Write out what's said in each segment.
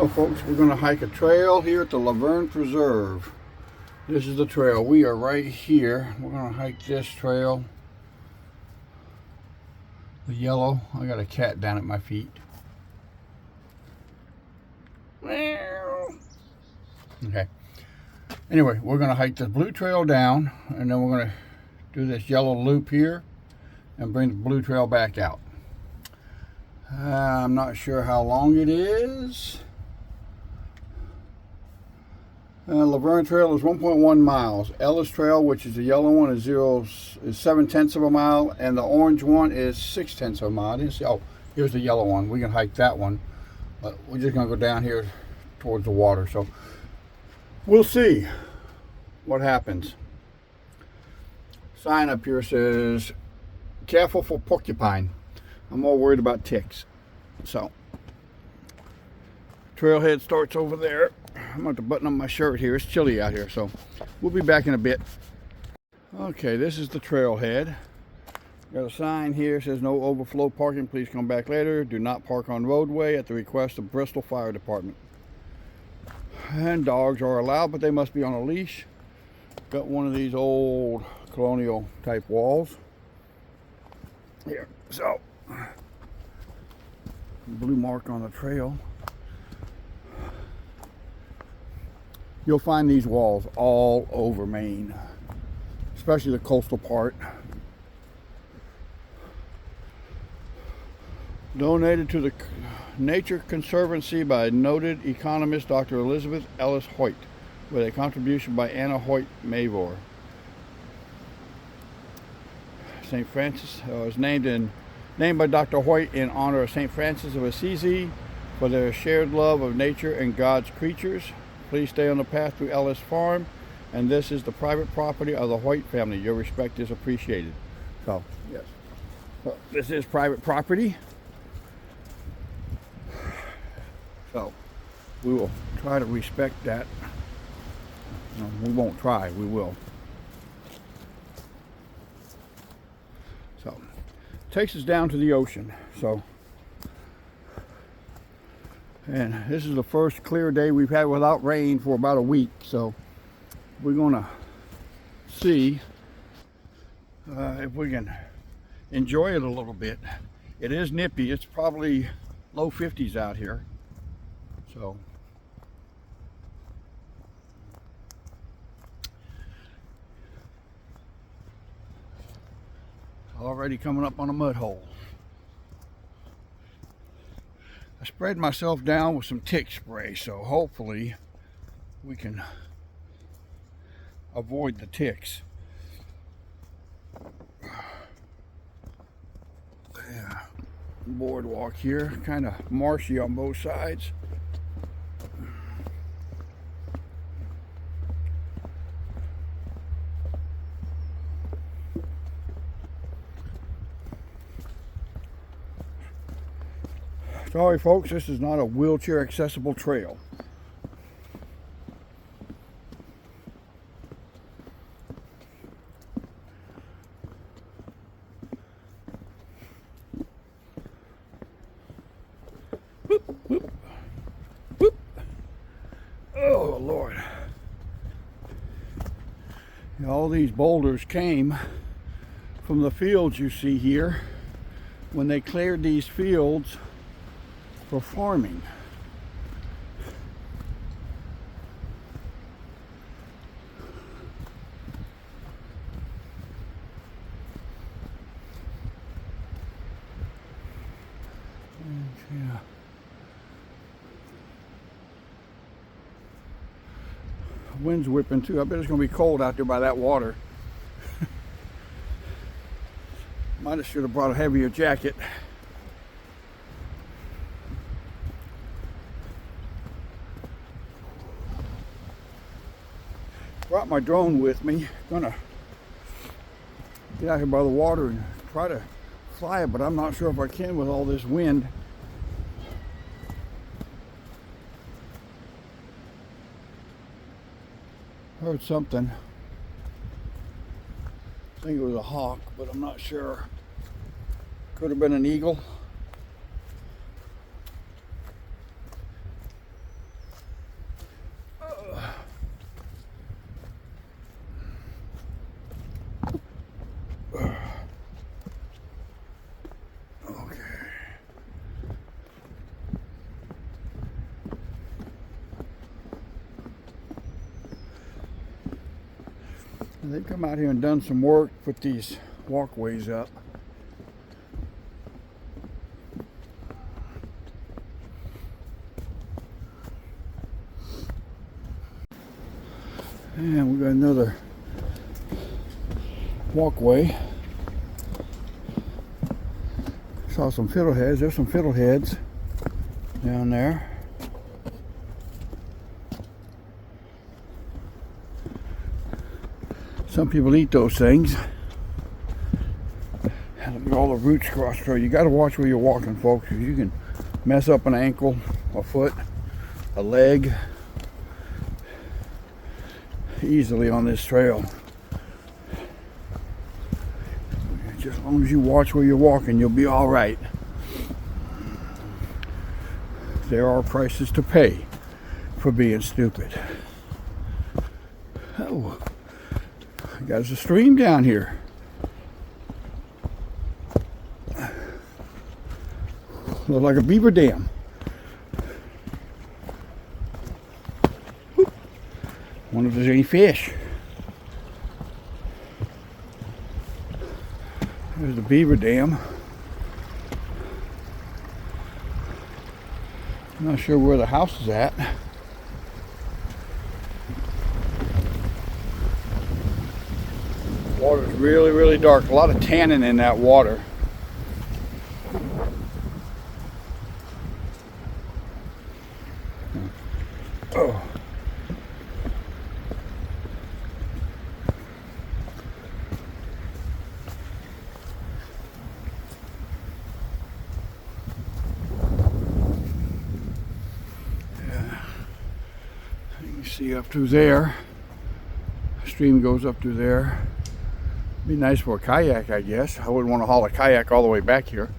So folks, we're going to hike a trail here at the Laverne Preserve. This is the trail. We are right here. We're going to hike this trail. The yellow. I got a cat down at my feet. Okay. Anyway, we're going to hike this blue trail down, and then we're going to do this yellow loop here and bring the blue trail back out. I'm not sure how long it is. Laverne Trail is 1.1 miles. Ellis Trail, which is the yellow one, is 7/10 of a mile, and the orange one is 6/10 of a mile. I didn't see. Oh, here's the yellow one. We can hike that one, but we're just going to go down here towards the water. So we'll see what happens. Sign up here says, "Careful for porcupine." I'm more worried about ticks. So, trailhead starts over there. I'm going to button up my shirt here. It's chilly out here, so we'll be back in a bit. Okay, this is the trailhead. Got a sign here, says no overflow parking, please come back later. Do not park on roadway at the request of Bristol Fire Department. And dogs are allowed, but they must be on a leash. Got one of these old colonial type walls here. So, blue mark on the trail. You'll find these walls all over Maine, especially the coastal part. Donated to the Nature Conservancy by noted economist Dr. Elizabeth Ellis Hoyt, with a contribution by Anna Hoyt Mavor. St. Francis was named by Dr. Hoyt in honor of St. Francis of Assisi for their shared love of nature and God's creatures. Please stay on the path to Ellis Farm, and this is the private property of the Hoyt family. Your respect is appreciated. So, yes. So, this is private property. So, we will try to respect that. No, we won't try, we will. So, takes us down to the ocean. So, and this is the first clear day we've had without rain for about a week. So, we're gonna see if we can enjoy it a little bit. It is nippy. It's probably low 50s out here. So, already coming up on a mud hole. I sprayed myself down with some tick spray, so hopefully we can avoid the ticks. Yeah, boardwalk here, kind of marshy on both sides. Sorry folks, this is not a wheelchair accessible trail. Whoop, whoop, whoop. Oh Lord. All these boulders came from the fields you see here when they cleared these fields for farming. Yeah. Wind's whipping too. I bet it's going to be cold out there by that water. Might have should have brought a heavier jacket. Brought my drone with me. Gonna get out here by the water and try to fly it, but I'm not sure if I can with all this wind. Heard something. I think it was a hawk, but I'm not sure. Could have been an eagle. They come out here and done some work, put these walkways up. And we got another walkway. Saw some fiddleheads. There's some fiddleheads down there. Some people eat those things. And look at all the roots across the trail. You got to watch where you're walking, folks, because you can mess up an ankle, a foot, a leg easily on this trail. Just as long as you watch where you're walking, you'll be all right. There are prices to pay for being stupid. Oh, there's a stream down here. Looks like a beaver dam. Wonder if there's any fish. There's the beaver dam. I'm not sure where the house is at. Water's really, really dark. A lot of tannin in that water. Oh. See up through there. The stream goes up through there. Be nice for a kayak, I guess. I wouldn't want to haul a kayak all the way back here.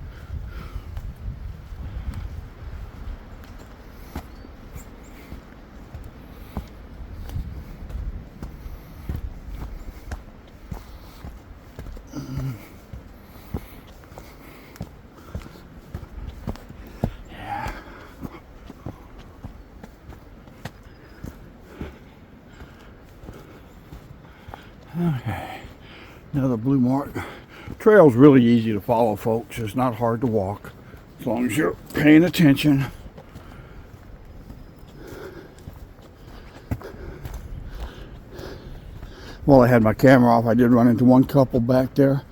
Okay, another blue mark. Trail's really easy to follow, folks. It's not hard to walk as long as you're paying attention. While I had my camera off, I did run into one couple back there.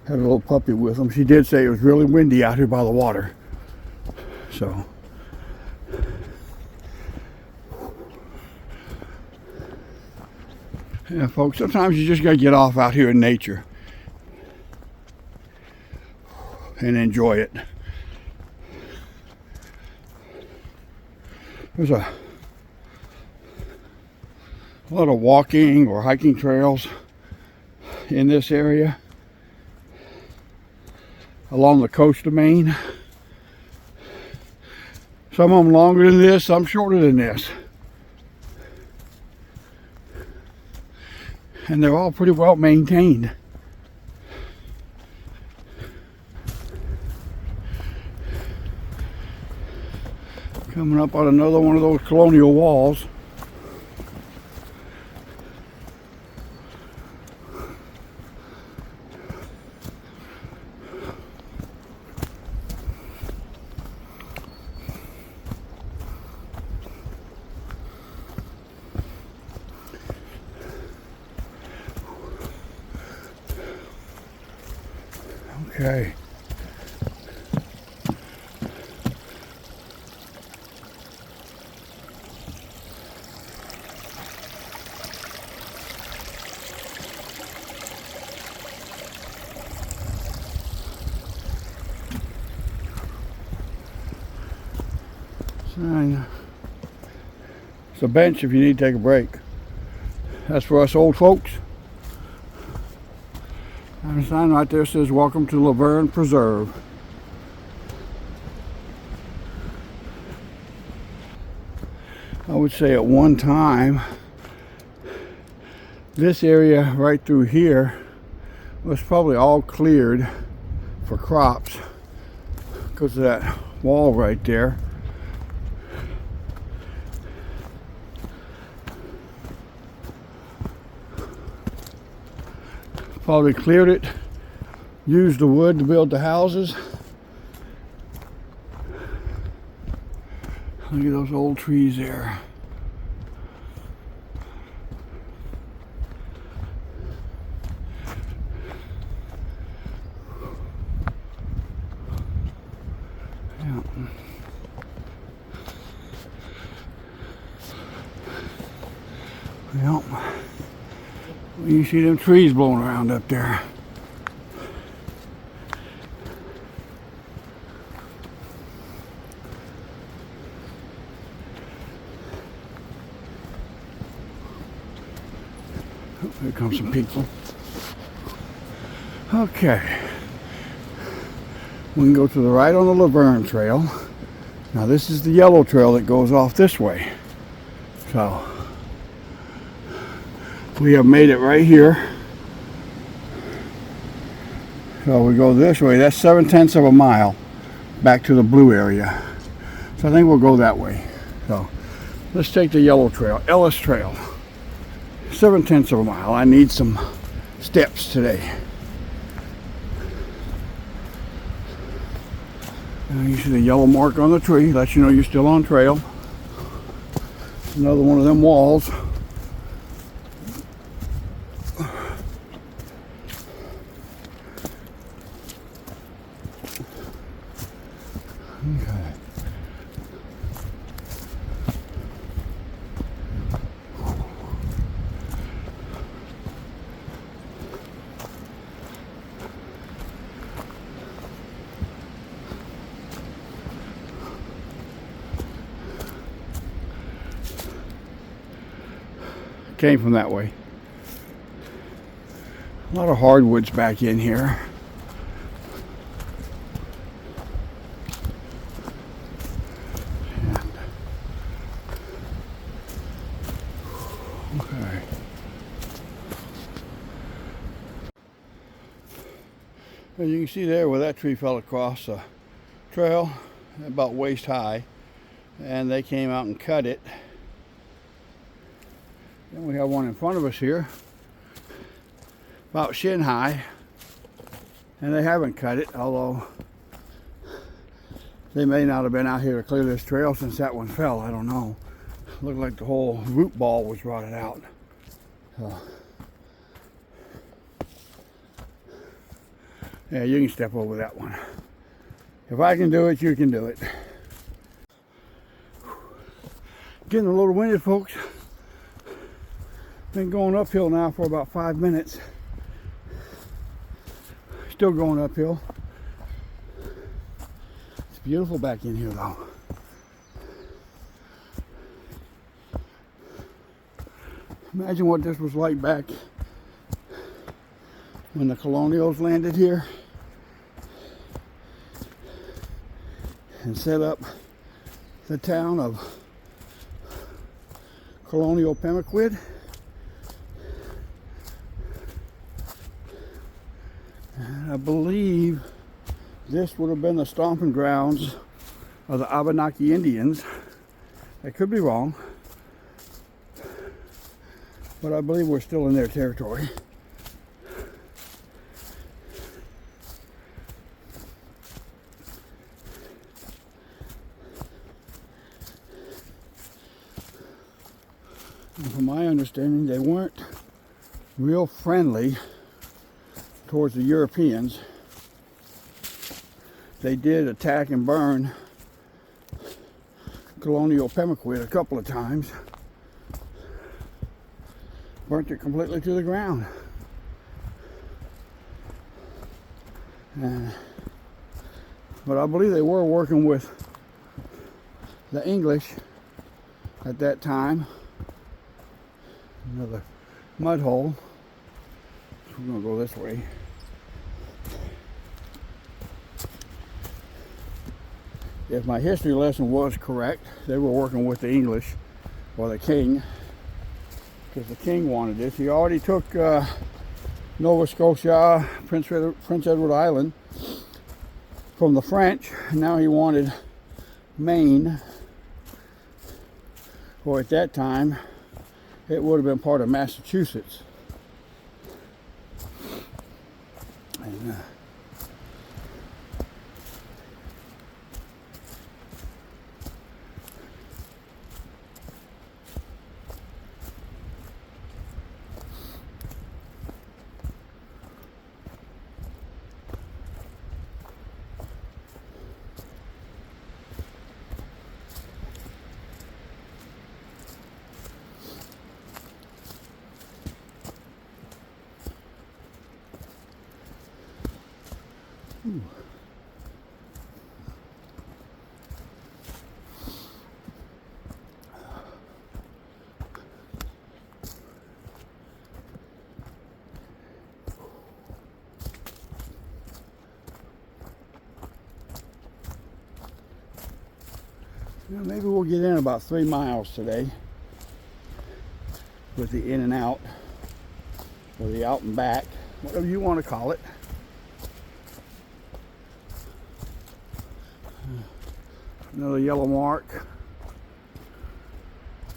Had a little puppy with them. She did say it was really windy out here by the water. So yeah, folks, sometimes you just got to get off out here in nature and enjoy it. There's a lot of walking or hiking trails in this area along the coast of Maine. Some of them longer than this, some shorter than this. And they're all pretty well maintained. Coming up on another one of those colonial walls. Okay. Sign. It's a bench if you need to take a break. That's for us old folks. And a sign right there says, "Welcome to Laverne Preserve." I would say at one time, this area right through here was probably all cleared for crops because of that wall right there. Probably cleared it, used the wood to build the houses. Look at those old trees there. Yeah. Yep. You see them trees blowing around up there. Oh, here come some people. Okay. We can go to the right on the Laverne trail. Now this is the yellow trail that goes off this way. So we have made it right here. So we go this way. That's 7/10 of a mile back to the blue area. So I think we'll go that way. So let's take the yellow trail, Ellis Trail. 7/10 of a mile. I need some steps today. And you see the yellow mark on the tree, lets you know you're still on trail. Another one of them walls. Okay. Came from that way. A lot of hardwoods back in here. And, okay. As you can see there where that tree fell across the trail, about waist high, and they came out and cut it. Then we have one in front of us here, about shin high, and they haven't cut it, although they may not have been out here to clear this trail since that one fell. I don't know. Looked like the whole root ball was rotted out. So, yeah, you can step over that one. If I can do it, you can do it. Getting a little winded, folks. Been going uphill now for about 5 minutes. Still going uphill. It's beautiful back in here though. Imagine what this was like back when the colonials landed here and set up the town of Colonial Pemaquid. And I believe this would have been the stomping grounds of the Abenaki Indians. I could be wrong, but I believe we're still in their territory. And from my understanding, they weren't real friendly towards the Europeans. They did attack and burn Colonial Pemaquid a couple of times. Burnt it completely to the ground. But I believe they were working with the English at that time. Another mud hole. We're going to go this way. If my history lesson was correct, they were working with the English, or the king, because the king wanted this. He already took Nova Scotia, Prince Edward Island from the French, and now he wanted Maine, or at that time, it would have been part of Massachusetts. And, maybe we'll get in about 3 miles today with the in and out, or the out and back, whatever you want to call it. Another yellow mark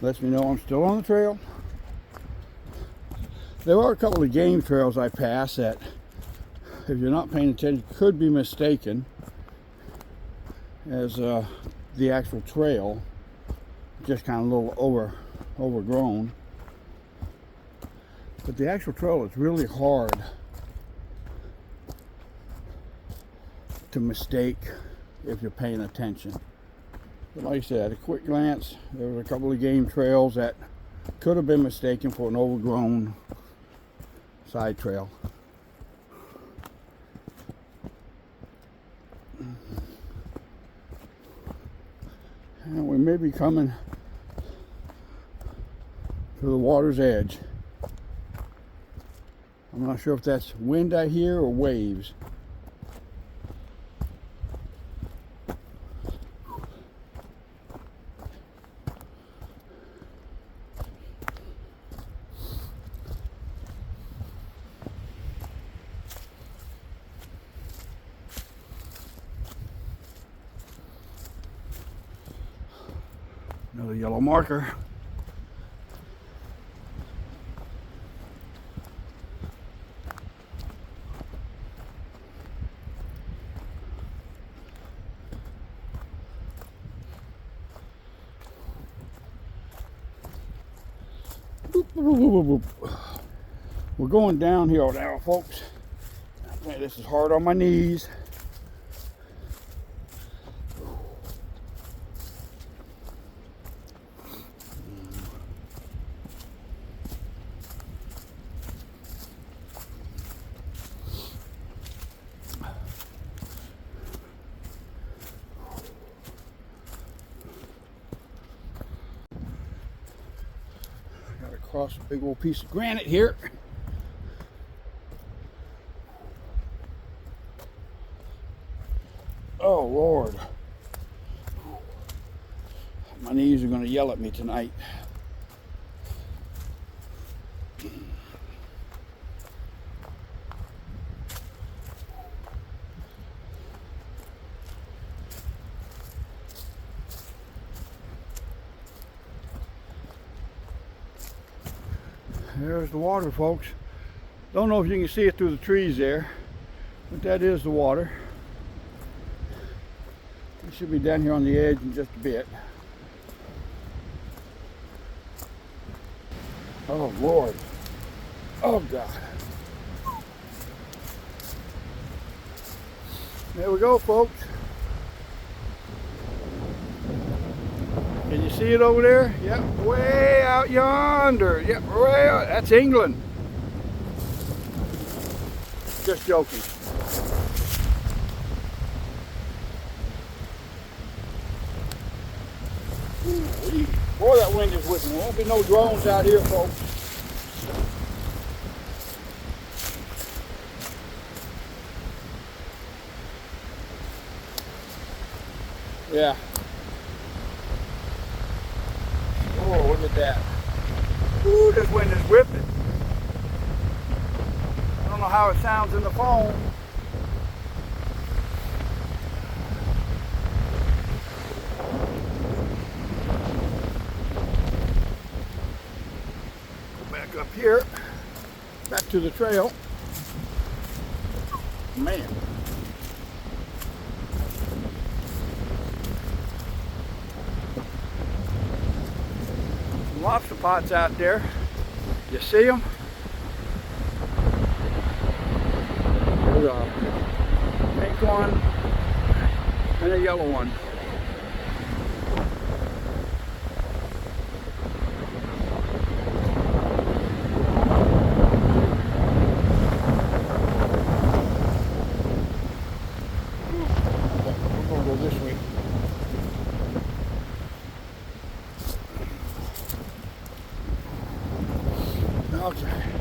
lets me know I'm still on the trail. There are a couple of game trails I pass that, if you're not paying attention, could be mistaken as the actual trail, just kind of a little overgrown. But the actual trail is really hard to mistake if you're paying attention. But like I said, at a quick glance, there were a couple of game trails that could have been mistaken for an overgrown side trail. And we may be coming to the water's edge. I'm not sure if that's wind I hear or waves. Another yellow marker. We're going downhill now, folks. Man, this is hard on my knees. Across a big old piece of granite here. Oh Lord, my knees are going to yell at me tonight. There's the water, folks. Don't know if you can see it through the trees there, but that is the water. It should be down here on the edge in just a bit. Oh Lord. Oh God. There we go, folks. Can you see it over there? Yep, way out yonder. Yep, way out. That's England. Just joking. Boy, that wind is whipping. There won't be no drones out here, folks. Yeah. Oh, look at that. Ooh, this wind is whipping. I don't know how it sounds in the phone. Go back up here, back to the trail. from Maine. Lobster pots out there. You see them? There's a pink one and a yellow one. We're going to go this way. Okay.